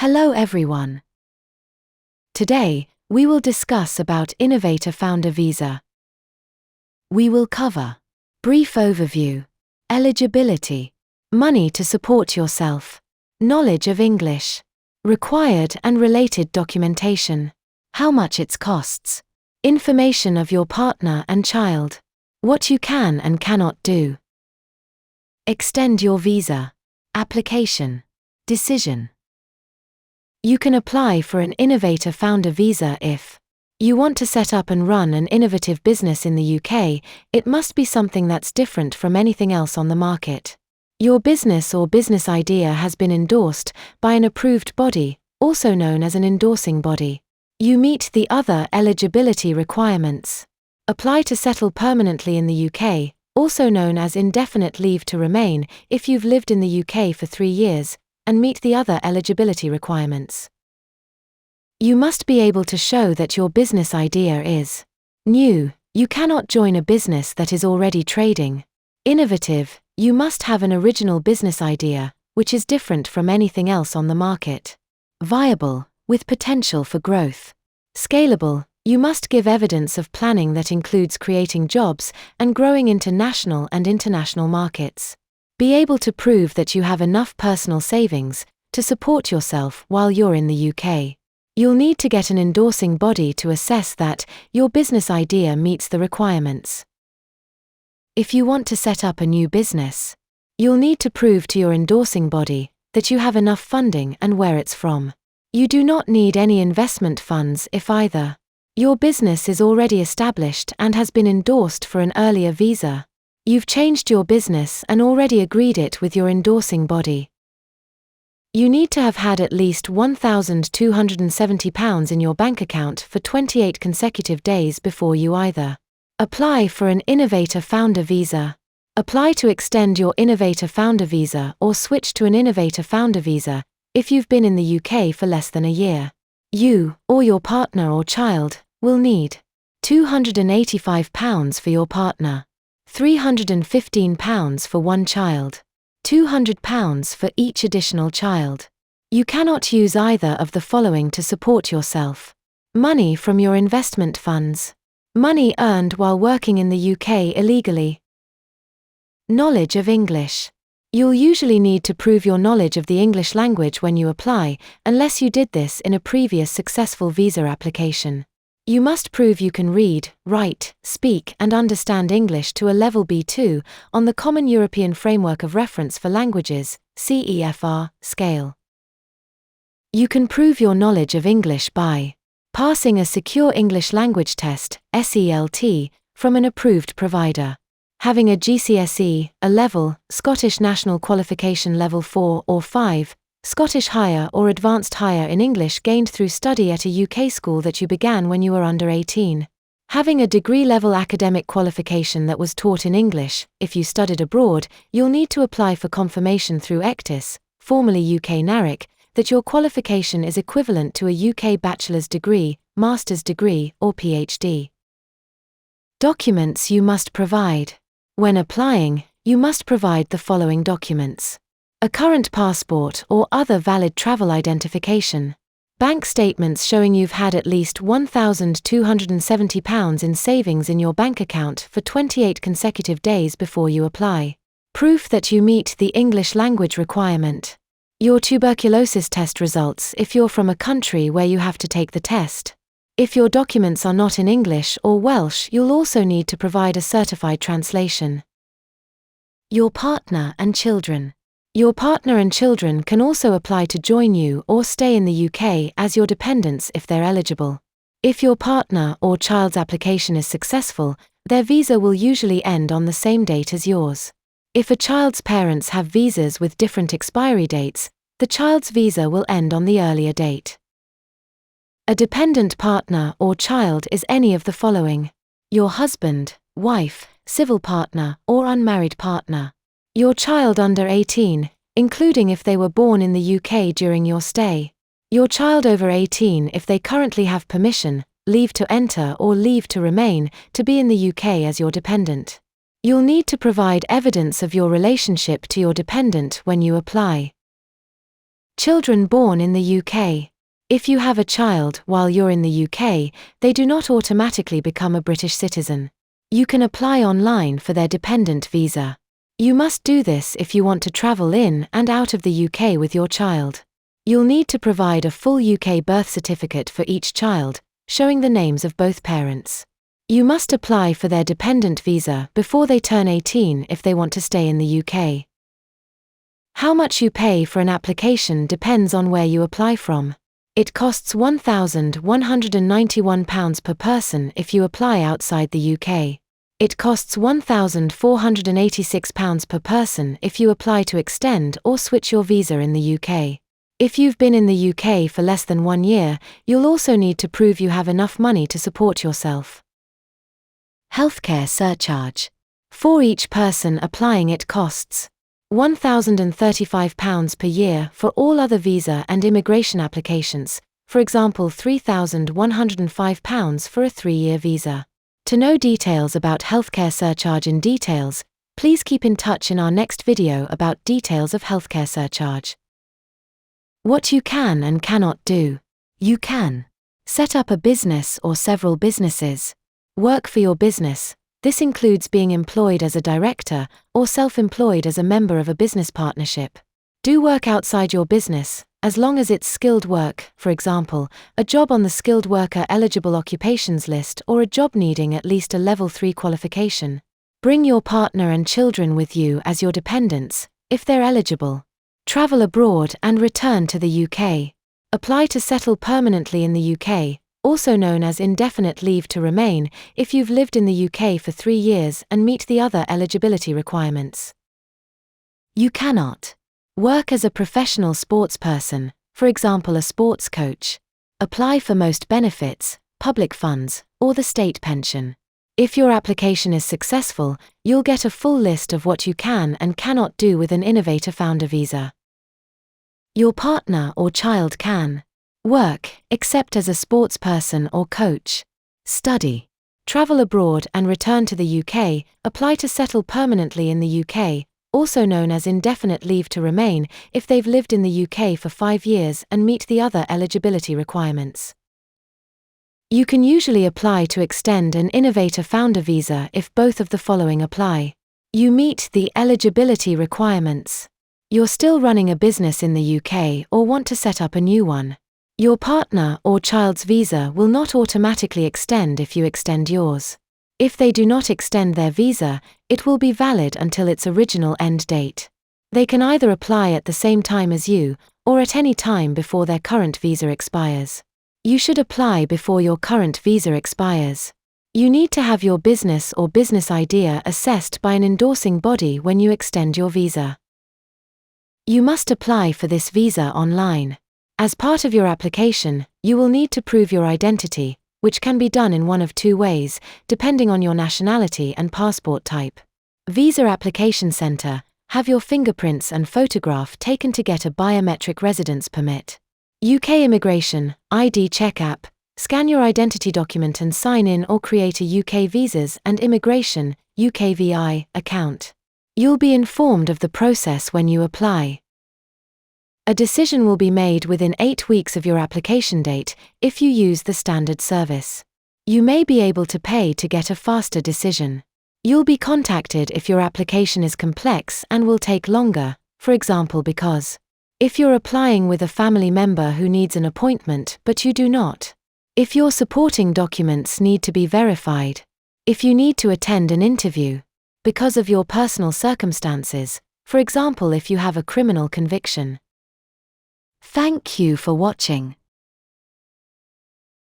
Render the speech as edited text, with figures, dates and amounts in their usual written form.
Hello everyone. Today, we will discuss about Innovator Founder Visa. We will cover brief overview, eligibility, money to support yourself, knowledge of English, required and related documentation, how much it costs, information of your partner and child, what you can and cannot do. Extend your visa, application, decision. You can apply for an Innovator Founder Visa if you want to set up and run an innovative business in the UK. It must be something that's different from anything else on the market. Your business or business idea has been endorsed by an approved body, also known as an endorsing body. You meet the other eligibility requirements. Apply to settle permanently in the UK, also known as indefinite leave to remain, if you've lived in the UK for 3 years, and meet the other eligibility requirements. You must be able to show that your business idea is new. You cannot join a business that is already trading. Innovative. You must have an original business idea, which is different from anything else on the market. Viable, with potential for growth. Scalable. You must give evidence of planning that includes creating jobs and growing into national and international markets. Be able to prove that you have enough personal savings to support yourself while you're in the UK. You'll need to get an endorsing body to assess that your business idea meets the requirements. If you want to set up a new business, you'll need to prove to your endorsing body that you have enough funding and where it's from. You do not need any investment funds if either your business is already established and has been endorsed for an earlier visa. You've changed your business and already agreed it with your endorsing body. You need to have had at least £1,270 in your bank account for 28 consecutive days before you either apply for an Innovator Founder Visa, apply to extend your Innovator Founder Visa, or switch to an Innovator Founder Visa if you've been in the UK for less than a year. You, or your partner or child, will need £285 for your partner, £315 for one child, £200 for each additional child. You cannot use either of the following to support yourself. Money from your investment funds. Money earned while working in the UK illegally. Knowledge of English. You'll usually need to prove your knowledge of the English language when you apply, unless you did this in a previous successful visa application. You must prove you can read, write, speak and understand English to a level B2 on the Common European Framework of Reference for Languages, CEFR, scale. You can prove your knowledge of English by passing a Secure English Language Test, SELT, from an approved provider, having a GCSE, A-level, Scottish National Qualification Level 4 or 5, Scottish Higher or Advanced Higher in English gained through study at a UK school that you began when you were under 18. Having a degree-level academic qualification that was taught in English. If you studied abroad, you'll need to apply for confirmation through ECTIS, formerly UK NARIC, that your qualification is equivalent to a UK bachelor's degree, master's degree, or PhD. Documents you must provide. When applying, you must provide the following documents: a current passport or other valid travel identification, bank statements showing you've had at least £1,270 in savings in your bank account for 28 consecutive days before you apply, proof that you meet the English language requirement, your tuberculosis test results if you're from a country where you have to take the test. If your documents are not in English or Welsh, you'll also need to provide a certified translation. Your partner and children. Your partner and children can also apply to join you or stay in the UK as your dependents if they're eligible. If your partner or child's application is successful, their visa will usually end on the same date as yours. If a child's parents have visas with different expiry dates, the child's visa will end on the earlier date. A dependent partner or child is any of the following: your husband, wife, civil partner, or unmarried partner. Your child under 18, including if they were born in the UK during your stay. Your child over 18 if they currently have permission, leave to enter or leave to remain, to be in the UK as your dependent. You'll need to provide evidence of your relationship to your dependent when you apply. Children born in the UK. If you have a child while you're in the UK, they do not automatically become a British citizen. You can apply online for their dependent visa. You must do this if you want to travel in and out of the UK with your child. You'll need to provide a full UK birth certificate for each child, showing the names of both parents. You must apply for their dependent visa before they turn 18 if they want to stay in the UK. How much you pay for an application depends on where you apply from. It costs £1,191 per person if you apply outside the UK. It costs £1,486 per person if you apply to extend or switch your visa in the UK. If you've been in the UK for less than 1 year, you'll also need to prove you have enough money to support yourself. Healthcare surcharge. For each person applying, it costs £1,035 per year for all other visa and immigration applications, for example £3,105 for a 3-year visa. To know details about healthcare surcharge in details, please keep in touch in our next video about details of healthcare surcharge. What you can and cannot do. You can set up a business or several businesses. Work for your business. This includes being employed as a director or self-employed as a member of a business partnership. Do work outside your business, as long as it's skilled work, for example, a job on the skilled worker eligible occupations list or a job needing at least a level 3 qualification. Bring your partner and children with you as your dependents, if they're eligible. Travel abroad and return to the UK. Apply to settle permanently in the UK, also known as indefinite leave to remain, if you've lived in the UK for 3 years and meet the other eligibility requirements. You cannot work as a professional sports person, for example a sports coach. Apply for most benefits, public funds, or the state pension. If your application is successful, you'll get a full list of what you can and cannot do with an Innovator Founder visa. Your partner or child can work, except as a sports person or coach. Study. Travel abroad and return to the UK, apply to settle permanently in the UK, also known as indefinite leave to remain, if they've lived in the UK for 5 years and meet the other eligibility requirements. You can usually apply to extend an Innovator Founder visa if both of the following apply. You meet the eligibility requirements. You're still running a business in the UK or want to set up a new one. Your partner or child's visa will not automatically extend if you extend yours. If they do not extend their visa, it will be valid until its original end date. They can either apply at the same time as you, or at any time before their current visa expires. You should apply before your current visa expires. You need to have your business or business idea assessed by an endorsing body when you extend your visa. You must apply for this visa online. As part of your application, you will need to prove your identity, which can be done in one of 2 ways, depending on your nationality and passport type. Visa Application Centre. Have your fingerprints and photograph taken to get a biometric residence permit. UK Immigration, ID Check app. Scan your identity document and sign in or create a UK Visas and Immigration, UKVI, account. You'll be informed of the process when you apply. A decision will be made within 8 weeks of your application date if you use the standard service. You may be able to pay to get a faster decision. You'll be contacted if your application is complex and will take longer, for example because if you're applying with a family member who needs an appointment but you do not. If your supporting documents need to be verified. If you need to attend an interview. Because of your personal circumstances, for example if you have a criminal conviction. Thank you for watching.